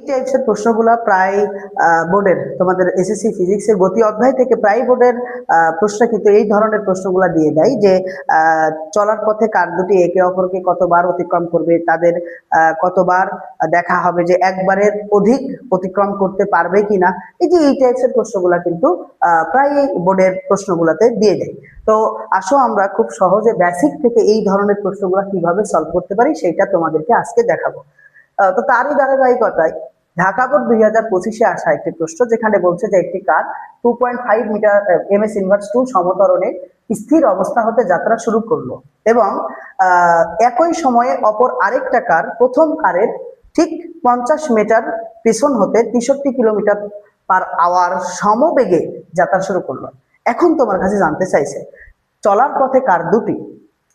টাইপসের প্রশ্নগুলো প্রায় বোর্ডের তোমাদের এসএসসি ফিজিক্সের গতি অধ্যায় থেকে প্রায় বোর্ডের প্রশ্ন কিন্তু এই ধরনের প্রশ্নগুলো দিয়ে দেয় যে চলার পথে কার দুটি একে অপরকে কতবার অতিক্রম করবে, তাদের কতবার দেখা হবে যে একবারের অধিক অতিক্রম করতে পারবে কিনা। এই টাইপসের প্রশ্নগুলো কিন্তু প্রায় বোর্ডের প্রশ্নগুলোতে দিয়ে দেয়। তো আসো আমরা খুব সহজে বেসিক থেকে এই ধরনের প্রশ্নগুলো কিভাবে সলভ করতে পারি সেটা তোমাদেরকে আজকে দেখাবো। তো তারই ধারাবাহিকতায় ঢাকা বোর্ড 2025-এ আসা একটি প্রশ্ন, যেখানে বলছে যে একটি কার 2.5 মিটার ms ইনভার্স 2 সমতরণে স্থির অবস্থা হতে যাত্রা শুরু করলো এবং একই সময়ে অপর আরেকটা কার প্রথম কারের ঠিক 50 মিটার পেছন হতে 63 কিলোমিটার পার আওয়ার সমবেগে যাত্রা শুরু করলো। এখন তোমার কাছে জানতে চাইছে চলার পথে কার দুটি,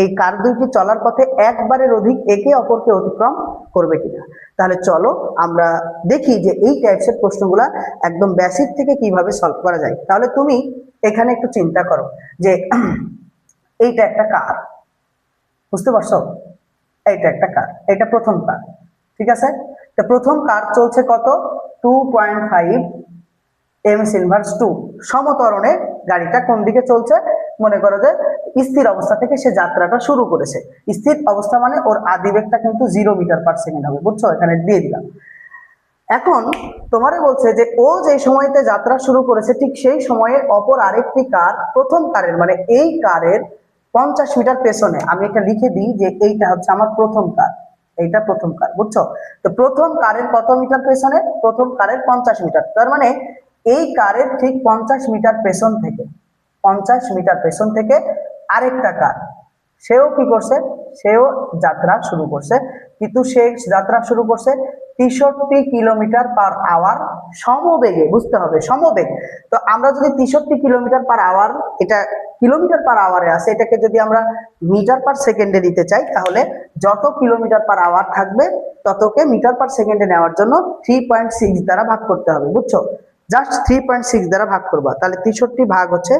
এই কার দুইটি চলার পথে একবারের অধিক একে অপরকে অতিক্রম করবে কিনা। তাহলে চলো আমরা দেখি যে এই টাইপসের প্রশ্নগুলা একদম বেসিক থেকে কিভাবে সলভ করা যায়। তাহলে তুমি এখানে একটু চিন্তা করো যে এইটা একটা কার, বুঝতে পারছো? এইটা একটা কার, এটা প্রথম কার, ঠিক আছে? তো প্রথম কার চলছে কত? 2.5 ms ইনভার্স 2 সমতরণে গাড়িটা কোন দিকে চলছে? মনে করো যে স্থির অবস্থা থেকে সে যাত্রাটা শুরু করেছে। স্থির অবস্থা মানে ওর আদিবেগটা কিন্তু 0 মিটার পার সেকেন্ড হবে, বুঝছো? এখানে দিয়ে দিলাম। এখন তোমারে বলছে যে ও যে সময়তে যাত্রা শুরু করেছে ঠিক সেই সময়ে অপর আরেকটি কার প্রথম কারের মানে এই কারের 50 মিটার পেছনে, আমি এটা লিখে দিই যে এইটা হচ্ছে আমার প্রথম কার, এইটা প্রথম কার, বুঝছো? তো প্রথম কারের কত মিটার পেছনে? প্রথম কারের 50 মিটার। তার মানে এই কারের ঠিক 50 মিটার পেছন থেকে, 50 মিটার পেছন থেকে আরেকটা কার, সেও কি করছে? সেও যাত্রা শুরু করছে, কিন্তু সে যাত্রা শুরু করছে 63 কিলোমিটার পার আওয়ার সমবেগে, বুঝতে হবে সমবেগ। তো আমরা যদি 63 কিলোমিটার পার আওয়ার, এটা কিলোমিটার পার আওয়ারে আছে, এটাকে যদি আমরা মিটার পার সেকেন্ডে নিতে চাই তাহলে যত কিলোমিটার পার আওয়ার থাকবে ততকে মিটার পার সেকেন্ডে নেওয়ার জন্য 3.6 দ্বারা ভাগ করতে হবে, বুঝছো? জাস্ট 3.6 দ্বারা ভাগ করবা, তাহলে 63 ভাগ হচ্ছে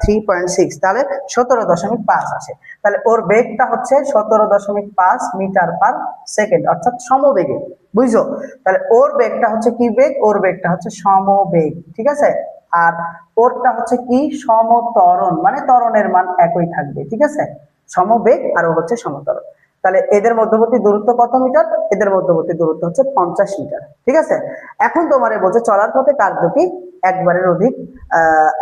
3.6, তাহলে 17.5 আসে। তাহলে ওর বেগটা হচ্ছে 17.5 মিটার পার সেকেন্ড, অর্থাৎ সমবেগে, বুঝছো? তাহলে ওর বেগটা হচ্ছে কি বেগ? ওর বেগটা হচ্ছে সমবেগ, ঠিক আছে? আর ওরটা হচ্ছে কি? সমতরণ, মানে ত্বরণের মান একই থাকবে, ঠিক আছে? সমবেগ আর ও হচ্ছে সমতরণ। তাহলে এদের মধ্যবর্তী দূরত্ব কত মিটার? এদের মধ্যবর্তী দূরত্ব হচ্ছে 50 মিটার, ঠিক আছে? এখন তোমারে বলছে চলার পথে কার দুটি একবারের অধিক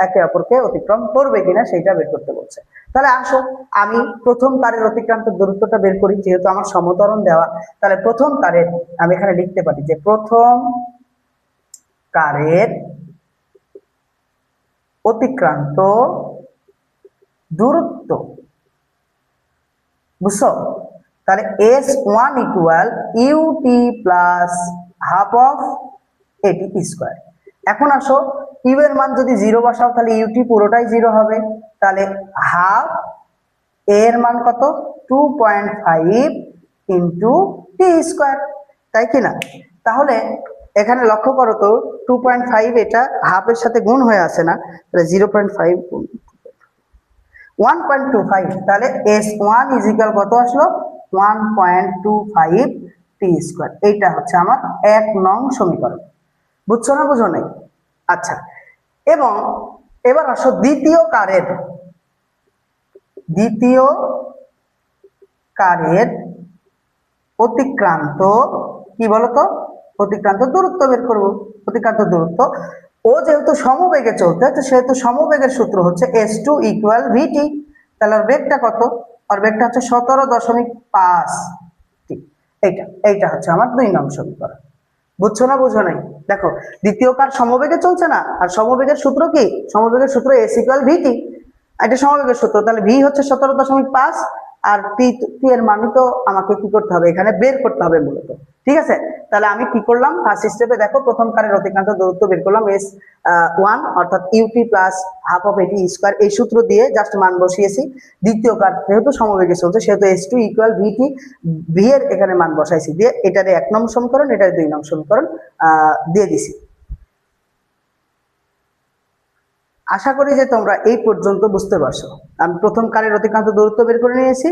একে অপরকে অতিক্রম করবে কিনা সেটা বের করতে বলছে। তাহলে আসো আমি প্রথম কারের অতিক্রান্ত দূরত্বটা বের করি, যেহেতু আমার সমতরণ দেওয়া। তাহলে প্রথম কারের আমি এখানে লিখতে পারি যে প্রথম কারের অতিক্রান্ত দূরত্ব, বুঝছো? তাহলে S1 equal u t plus half of a t square. এখন আসো ইউ এর মান যদি 0 বসাও তাহলে ইউটি পুরোটাই 0 হবে, তাহলে হাফ এর মান কত? 2.5 ইন্টু টি স্কোয়ার, তাই কিনা? তাহলে এখানে লক্ষ্য করো তো 2.5 এটা হাফের সাথে গুণ হয়ে আসে না, তাহলে 0.5 গুণ 1.25, তাহলে S1 ইজ ইকুয়াল কত আসলো? 1.25 টি স্কোয়ার। এইটা হচ্ছে আমার 1 নং সমীকরণ, বুঝছো না বুঝো নাই? আচ্ছা, এবং এবার আসো দ্বিতীয় কারের অতিক্রান্ত কি বলতো? অতিক্রান্ত দূরত্ব বের করব। অতিক্রান্ত দূরত্ব, ও যেহেতু সমবেগে চলতে, তো সেহেতু সমবেগের সূত্র হচ্ছে S2 ইকুয়াল ভিটি। তাহলে ওর বেগটা কত? ওর বেগটা হচ্ছে 17.5 টি। এইটা হচ্ছে আমার 2 নং সমীকরণ, বুঝছো না বুঝো নাই? দেখো দ্বিতীয় কার সমবেগে চলছে না, আর সমবেগের সূত্র কি? সমবেগের সূত্র S ইকুয়াল ভিটি, এটা সমবেগের সূত্র। তাহলে ভি হচ্ছে 17.5 আর টি এর মান তো আমাকে কি করতে হবে? এখানে বের করতে হবে মূলত, ঠিক আছে? তাহলে আমি কি করলাম? ফার্স্ট স্টেপে দেখো প্রথম কারের অতিক্রান্ত দূরত্ব বের করলাম S1 অর্থাৎ UT plus half of a t square, এই সূত্র দিয়ে জাস্ট মান বসিয়েছি। দ্বিতীয় কার যেহেতু সমবেগে চলছে সেহেতু S2 ইকুয়াল ভিটি, ভি এর এখানে মান বসাইছি, দিয়ে এটারে 1 নং সমীকরণ, এটারে 2 নং সমীকরণ দিয়ে দিছি। আশা করি যে তোমরা এই পর্যন্ত বুঝতে পারছো। আমি প্রথম কারের অতিক্রান্ত দূরত্ব বের করে নিয়েছি,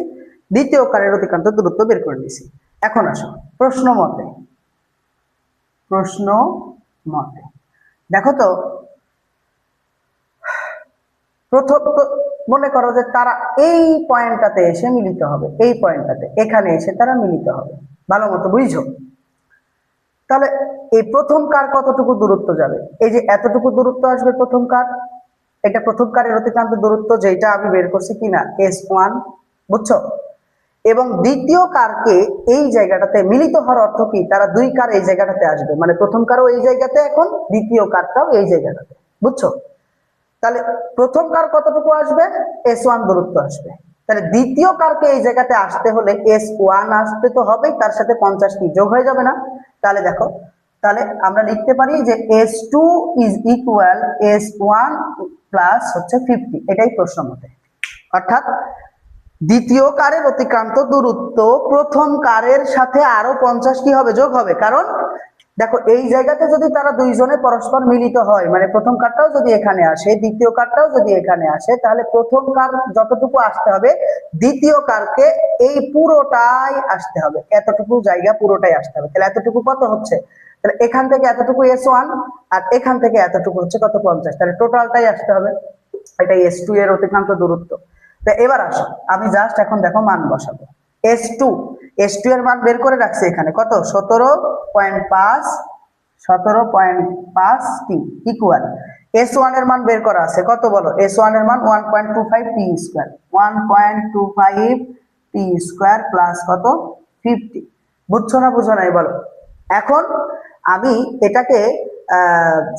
দ্বিতীয় কারের অতিক্রান্ত দূরত্ব বের করে নিয়েছি। এখন আসো প্রশ্ন মতে প্রশ্ন মতে। দেখো তো প্রথম মনে করো যে তারা এই পয়েন্টটাতে এসে মিলিত হবে, এই পয়েন্টটাতে এখানে এসে তারা মিলিত হবে, ভালো মতো বুঝছো? তাহলে এই প্রথম কার কতটুকু দূরত্ব যাবে? এই যে এতটুকু দূরত্ব আসবে প্রথম কার, এটা প্রথম কারের অতিক্রান্ত দূরত্ব, যেটা আমি বের করছি কিনা S1, বুঝছো? এবং দ্বিতীয় কারকে এই জায়গাটাতে মিলিত হওয়ার অর্থ কি, তারা দুই কার এই জায়গাটাতে আসবে, মানে প্রথম কারও এই জায়গাতে, এখন দ্বিতীয় কারটাও এই জায়গাটাতে, বুঝছো? তাহলে প্রথম কার কতটুকু আসবে? S1 দূরত্ব আসবে। তাহলে দ্বিতীয় কারকে এই জায়গাতে আসতে হলে S1 আসতে তো হবেই, তার সাথে 50 কি যোগ হয়ে যাবে না? তাহলে দেখো, তাহলে আমরা লিখতে পারি যে S2 is equal S1 plus হচ্ছে 50, এটাই প্রশ্ন মতে। অর্থাৎ দ্বিতীয় কারের অতিক্রান্ত দূরত্ব প্রথম কারের সাথে আরো 50 কি হবে, যোগ হবে। কারণ দেখো এই জায়গাতে যদি তারা দুইজনে পরস্পর মিলিত হয়, মানে প্রথম কারটাও যদি এখানে আসে, দ্বিতীয় কারটাও যদি এখানে আসে, তাহলে প্রথম কার যতটুকু আসতে হবে দ্বিতীয় কারকে এই পুরোটাই আসতে হবে, এতটুকু জায়গা পুরোটাই আসতে হবে। তাহলে এতটুকু কত হচ্ছে? তাহলে এখান থেকে এতটুকু S1 আর এখান থেকে এতটুকু হচ্ছে কত, 50। তাহলে টোটালটাই আসতে হবে, এটাই S2 এর অতিক্রান্ত দূরত্ব। তো এবার আসো, আমি জাস্ট এখন দেখো মান বসাবো। S2 এর মান বের করে রাখছি এখানে, কত? 17.5, 17.5 টি ইকুয়াল S1 এর মান বের করা আছে, কত বলো? S1 এর মান 1.25 টি স্কয়ার, 1.25 টি স্কয়ার প্লাস কত, 50। বুঝছো না বুঝো নাই বলো? এখন আমি এটাকে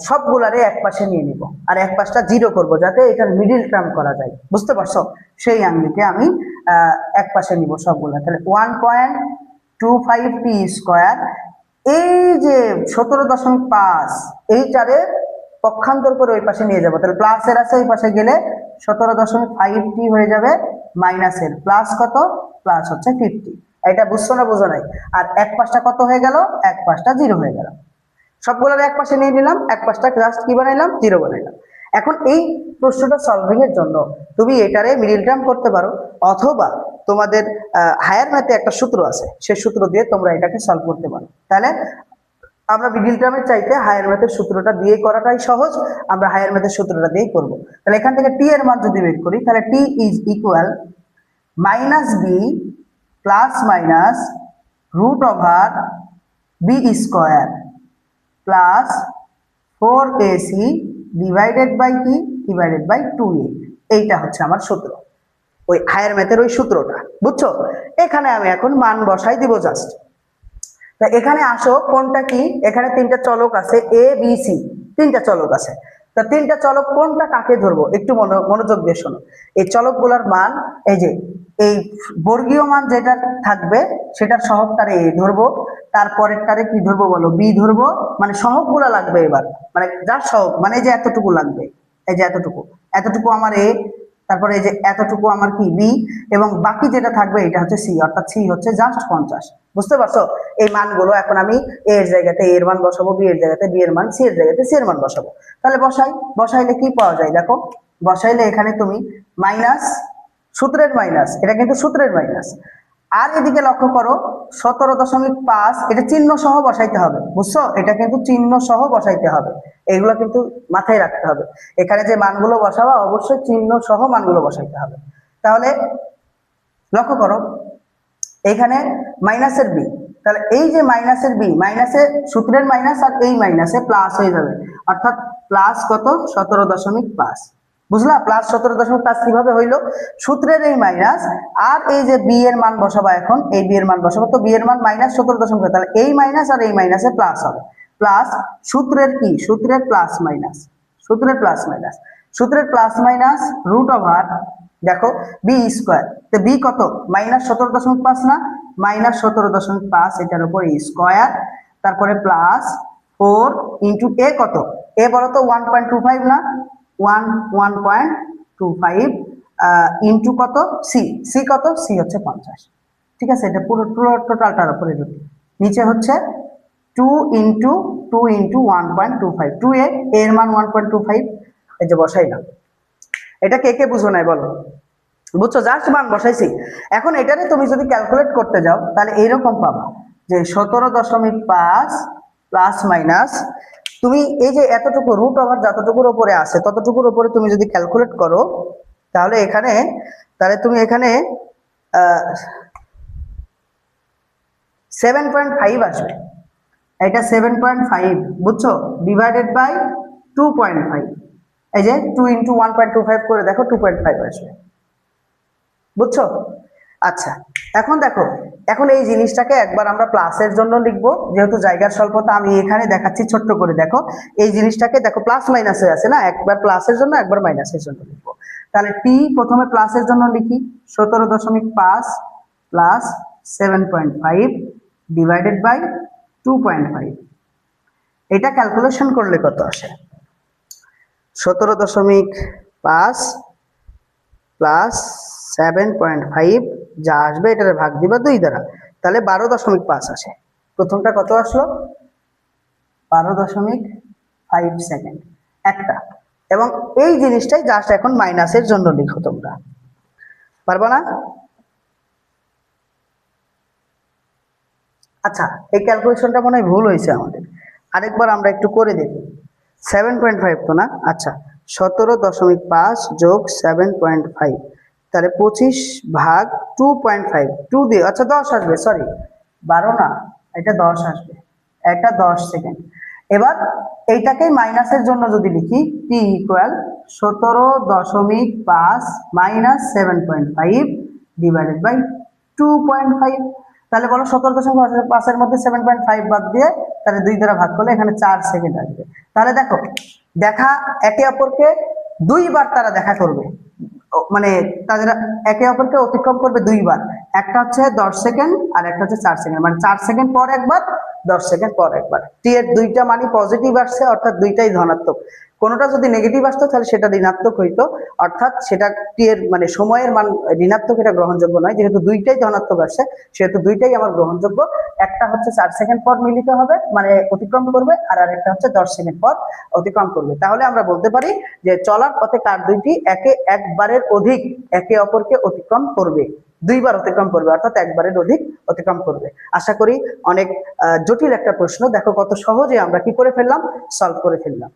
সবগুলারে এক পাশে নিয়ে নিব, আর এক পাশটা জিরো করব, যাতে এটার মিডিল টার্ম করা যায়, বুঝতে পারছো? সেই আঙ্গিকে আমি এক পাশে নিব সবগুলা। তাহলে 1.25 টি স্কয়ার, এই যে 17.5, এইটারে পক্ষান্তর করে ওই পাশে নিয়ে যাবো। তাহলে প্লাসের আছে, ওই পাশে গেলে 17.5 টি হয়ে যাবে, মাইনাসের প্লাস কত, প্লাস হচ্ছে 50। এটা বুঝছো না বুঝো নাই? আর এক পাশটা কত হয়ে গেল, এক পাশটা জিরো হয়ে গেল। সবগুলোর এক পাশে নিয়ে নিলাম, এক পাশটা জাস্ট কি বানাইলাম, জিরো বানাইলাম। এখন এই প্রশ্নটা সলভিং এর জন্য তুমি এটারে মিডিল টার্ম করতে পারো, অথবা তোমাদের হায়ার ম্যাথে একটা সূত্র আছে, সেই সূত্র দিয়ে তোমরা এটাকে সলভ করতে পারো। তাহলে আমরা মিডিল টার্মের চাইতে হায়ার ম্যাথের সূত্রটা দিয়ে করাটাই সহজ, আমরা হায়ার ম্যাথের সূত্রটা দিয়েই করব। তাহলে এখান থেকে টি এর মান যদি বের করি, তাহলে T is equal minus B plus minus root over B square plus 4ac divided by কি, ডিভাইডেড বাই 2a। এইটা হচ্ছে আমার সূত্র, ওই হায়ার ম্যাথের ওই সূত্রটা, বুঝছো? এখানে আমি এখন মান বসাই দিব জাস্ট। তা এখানে আসো, কোনটা কি, এখানে তিনটা চলক আছে, এ বি সি, তিনটা চলক আছে। তা তিনটা চলক কোনটা কাকে ধরবো, একটু মনোযোগ দিয়ে শোনো। এই চলকগুলোর মান, এই যে এই বর্গীয় মান যেটা থাকবে সেটার সহগটারে এ ধরবো, তারপরেরটারে কি ধরবো বলো, বি ধরবো। মানে সহগগুলা লাগবে এবার, মানে যার সহগ, মানে এই যে এতটুকু লাগবে, এই যে এতটুকু, এতটুকু আমার এ, তারপরে এই যে এতটুকু আমার কি বি, এবং বাকি যেটা থাকবে এটা হচ্ছে সি, অর্থাৎ সি হচ্ছে জাস্ট 50। বুঝতে পারছো? এই মানগুলো এখন আমি এ এর জায়গাতে এর মান বসাবো, বি এর জায়গাতে বি এর মান, সি এর জায়গাতে সি এর মান বসাবো। তাহলে বসাইলে কি পাওয়া যায় দেখো, বসাইলে এখানে তুমি মাইনাস, সূত্রের মাইনাস, এটা কিন্তু সূত্রের মাইনাস। আর এদিকে লক্ষ্য করো 17.5, এটা চিহ্ন সহ বসাইতে হবে, বুঝছো? এটা কিন্তু চিহ্ন সহ বসাইতে হবে, এগুলো কিন্তু মাথায় রাখতে হবে। এখানে যে মানগুলো বসাবো অবশ্যই চিহ্ন সহ মানগুলো বসাইতে হবে। তাহলে লক্ষ্য করো এইখানে মাইনাসের বি, তাহলে এই যে মাইনাসের বি, মাইনাসে সূত্রের মাইনাস আর এই মাইনাসে প্লাস হয়ে যাবে, অর্থাৎ প্লাস কত, 17.5। বুঝলা? প্লাস 17.5 কিভাবে হইলো, সূত্রের এই মাইনাস আর এই যে বি এর মান বসাবো, এখন এই বি এর মান বসাবো, তো বি এর মান মাইনাস 17.5, তাহলে এই মাইনাস আর এই মাইনাসে প্লাস হবে, প্লাস সূত্রের কি, সূত্রের প্লাস মাইনাস, সূত্রের প্লাস মাইনাস, সূত্রের প্লাস মাইনাস রুট ওভার, দেখো বি স্কোয়ার, তো বি কত, মাইনাস 17.5 না, মাইনাস 17.5, এটার উপর স্কোয়ার, তারপরে প্লাস 4 ইন্টু এ, কত এ বলো তো, 1.25 না, 1.25 ইন্টু কত, সি, সি কত, সি হচ্ছে 50। ঠিক আছে? এটা পুরো টোটালটার উপরে রুট, নিচে হচ্ছে 2 ইন্টু 1.25, 2 এর মান 1.25, এই যে বসাইলাম। এটা কে কে বুঝো নাই বলো? বুঝছো? জাস্ট মান বসাইছি। এখন এটারে তুমি যদি ক্যালকুলেট করতে যাও তাহলে এইরকম পাবা যে 17.5 প্লাস মাইনাস, তুমি এই যে এতটুকু রুট ওভার যতটুকুর উপরে আছে ততটুকুর উপরে তুমি যদি ক্যালকুলেট করো তাহলে তুমি এখানে 7.5 আসবে। এটা 7.5 বুঝছো, ডিভাইডেড বাই 2.5, এই যে 2 ইন্টু 1.25 করে দেখো 2.5 আসবে, বুঝছো? আচ্ছা, এখন দেখো, এখন এই জিনিসটাকে একবার আমরা প্লাসের জন্য লিখবো, যেহেতু জায়গার স্বল্পতা আমি এখানে দেখাচ্ছি ছোট্ট করে। দেখো এই জিনিসটাকে দেখো প্লাস মাইনাসে আছে না, একবার প্লাসের জন্য একবার মাইনাসের জন্য লিখবো। তাহলে টি প্রথমে প্লাসের জন্য লিখি 17.5 প্লাস 7.5 ডিভাইডেড বাই 2.5। এটা ক্যালকুলেশন করলে কত আসে? 17.5 প্লাস 7.5 যা আসবে এটারে ভাগ দিবা 2 দ্বারা, তাহলে 12.5 আসে। প্রথমটা কত আসলো? 12.5 সেকেন্ড একটা। এবং এই জিনিসটাই জাস্ট এখন মাইনাসের জন্য লিখো, তোমরা পারবা না? আচ্ছা, এই ক্যালকুলেশনটা মনে হয় ভুল হয়েছে আমাদের, আরেকবার আমরা একটু করে দেখি। 7.5 তো না, আচ্ছা 17.5 যোগ 7.5, তাহলে 25 ভাগ 2.5, 2 দিয়ে, আচ্ছা 10 আসবে, সরি 12 না, এটা 10 আসবে, এটা 10 সেকেন্ড। এবার এইটাকে মাইনাসের জন্য যদি লিখি, T equal 17.5 minus 7.5 divided by 2.5। তাহলে বলো 17.5 মধ্যে 7.5 বাদ দিয়ে তাহলে 2 দ্বারা ভাগ করলে এখানে 4 সেকেন্ড আসবে। তাহলে দেখো, দেখা একে অপরকে 2 বার তারা দেখা করবে, মানে তাদের একে অপরকে অতিক্রম করবে 2 বার। একটা হচ্ছে 10 সেকেন্ড আর একটা হচ্ছে 4 সেকেন্ড, মানে 4 সেকেন্ড পর একবার, 10 সেকেন্ড পর একবার। টি এর দুইটা মানই পজিটিভ আসছে, অর্থাৎ দুইটাই ধনাত্মক। কোনোটা যদি নেগেটিভ আসতো তাহলে সেটা ঋণাত্মক হইতো, অর্থাৎ সেটা টি এর মানে সময়ের মান ঋণাত্মক, এটা গ্রহণযোগ্য নয়। যেহেতু দুইটাই ধনাত্মক আসছে সেহেতু দুইটাই আমার গ্রহণযোগ্য। একটা হচ্ছে 4 সেকেন্ড পর মিলিত হবে, মানে অতিক্রম করবে, আর আরেকটা হচ্ছে 10 সেকেন্ড পর অতিক্রম করবে। তাহলে আমরা বলতে পারি যে চলার পথে কার দুইটি একবারের অধিক একে অপরকে অতিক্রম করবে, 2 বার অতিক্রম করবে, অর্থাৎ একবারের অধিক অতিক্রম করবে। আশা করি অনেক জটিল একটা প্রশ্ন, দেখো কত সহজে আমরা কি করে ফেললাম, সলভ করে ফেললাম।